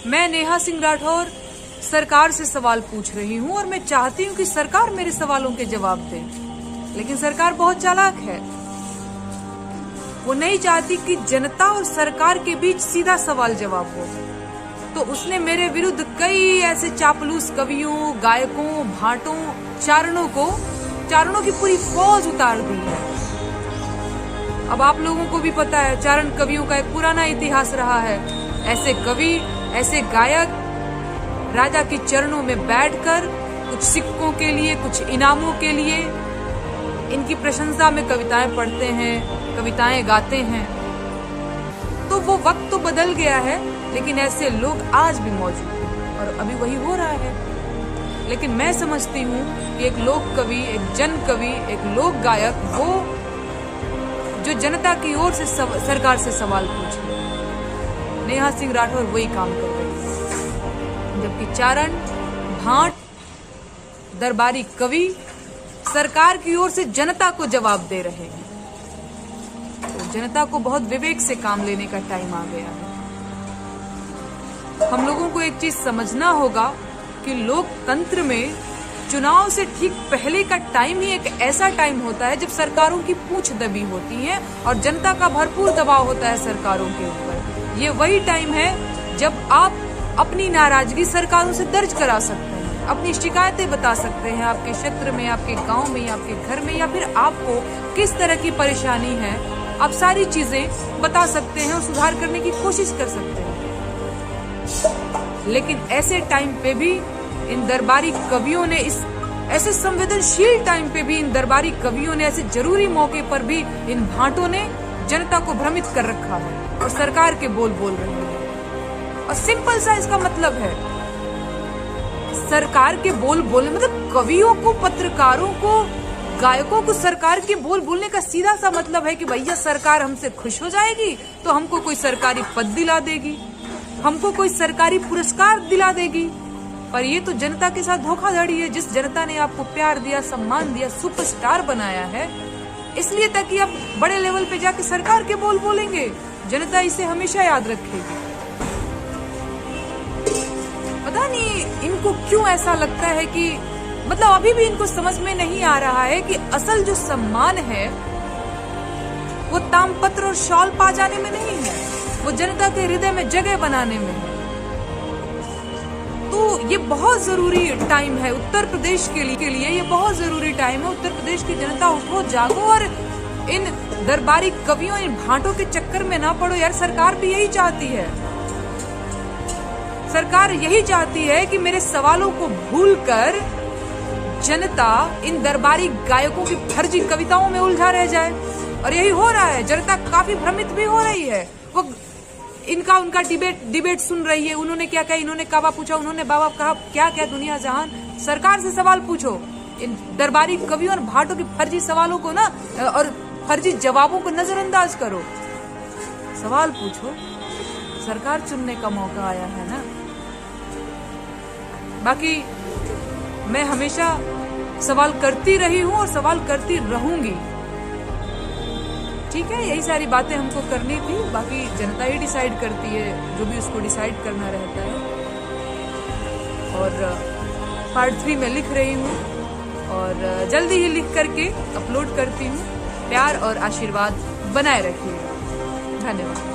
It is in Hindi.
मैं नेहा सिंह राठौर सरकार से सवाल पूछ रही हूँ और मैं चाहती हूँ कि सरकार मेरे सवालों के जवाब दे, लेकिन सरकार बहुत चालाक है। वो नहीं चाहती कि जनता और सरकार के बीच सीधा सवाल जवाब हो, तो उसने मेरे विरुद्ध कई ऐसे चापलूस कवियों, गायकों, भाटों, चारणों की पूरी फौज उतार दी है। अब आप लोगों को भी पता है, चारण कवियों का एक पुराना इतिहास रहा है। ऐसे कवि, ऐसे गायक राजा के चरणों में बैठकर कुछ सिक्कों के लिए, कुछ इनामों के लिए इनकी प्रशंसा में कविताएं पढ़ते हैं, कविताएं गाते हैं। तो वो वक्त तो बदल गया है, लेकिन ऐसे लोग आज भी मौजूद हैं और अभी वही हो रहा है। लेकिन मैं समझती हूँ कि एक लोक कवि, एक जन कवि, एक लोक गायक, वो जो जनता की ओर से सरकार से सवाल पूछे, नेहा सिंह राठौर वही काम कर रही है। जबकि चारण, भाट, दरबारी कवि सरकार की ओर से जनता को जवाब दे रहे हैं। तो जनता को बहुत विवेक से काम लेने का टाइम आ गया है। हम लोगों को एक चीज समझना होगा कि लोकतंत्र में चुनाव से ठीक पहले का टाइम ही एक ऐसा टाइम होता है जब सरकारों की पूंछ दबी होती है और जनता का भरपूर दबाव होता है सरकारों के ऊपर। ये वही टाइम है जब आप अपनी नाराजगी सरकारों से दर्ज करा सकते हैं, अपनी शिकायतें बता सकते हैं, आपके क्षेत्र में, आपके गांव में, आपके घर में, या फिर आपको किस तरह की परेशानी है, आप सारी चीजें बता सकते हैं और सुधार करने की कोशिश कर सकते हैं। लेकिन ऐसे टाइम पे भी इन दरबारी कवियों ने, इस ऐसे संवेदनशील टाइम पे भी इन दरबारी कवियों ने, ऐसे जरूरी मौके पर भी इन भाटों ने जनता को भ्रमित कर रखा है और सरकार के बोल बोल रहे हैं। और सिंपल सा इसका मतलब है, सरकार के बोल बोलने मतलब कवियों को, पत्रकारों को, गायकों को सरकार के बोल बोलने का सीधा सा मतलब है कि भैया सरकार हमसे खुश हो जाएगी तो हमको कोई सरकारी पद दिला देगी, हमको कोई सरकारी पुरस्कार दिला देगी। पर ये तो जनता के साथ धोखाधड़ी है। जिस जनता ने आपको प्यार दिया, सम्मान दिया, सुपरस्टार बनाया है, इसलिए ताकि आप बड़े लेवल पे जाके सरकार के बोल बोलेंगे, जनता इसे हमेशा याद रखेगी। पता नहीं इनको क्यों ऐसा लगता है कि, मतलब अभी भी इनको समझ में नहीं आ रहा है कि असल जो सम्मान है वो तामपत्र और शॉल पा जाने में नहीं है, वो जनता के हृदय में जगह बनाने में है। तो ये बहुत जरूरी टाइम है उत्तर प्रदेश के लिए ये बहुत जरूरी टाइम है। उत्तर प्रदेश की जनता उठो, जागो और इन दरबारी कवियों, इन भाटों के चक्कर में ना पड़ो यार। सरकार भी यही चाहती है, सरकार यही चाहती है कि मेरे सवालों को भूलकर जनता इन दरबारी गायकों की फर्जी कविताओं में उलझा रह जाए, और यही हो रहा है। जनता काफी भ्रमित भी हो रही है। वो उनका डिबेट सुन रही है। उन्होंने क्या कहा, इन्होंने काबा पूछा, उन्होंने बाबा कहा, क्या क्या दुनिया जहान। सरकार से सवाल पूछो, इन दरबारी कवियों और भाटों की फर्जी सवालों को ना, और फर्जी जवाबों को नजरअंदाज करो। सवाल पूछो, सरकार चुनने का मौका आया है ना। बाकी मैं हमेशा सवाल करती रही हूँ और सवाल करती रहूंगी। ठीक है, यही सारी बातें हमको करनी थी। बाकी जनता ही डिसाइड करती है जो भी उसको डिसाइड करना रहता है। और पार्ट 3 में लिख रही हूँ और जल्दी ही लिख करके अपलोड करती हूँ। प्यार और आशीर्वाद बनाए रखिएगा। धन्यवाद।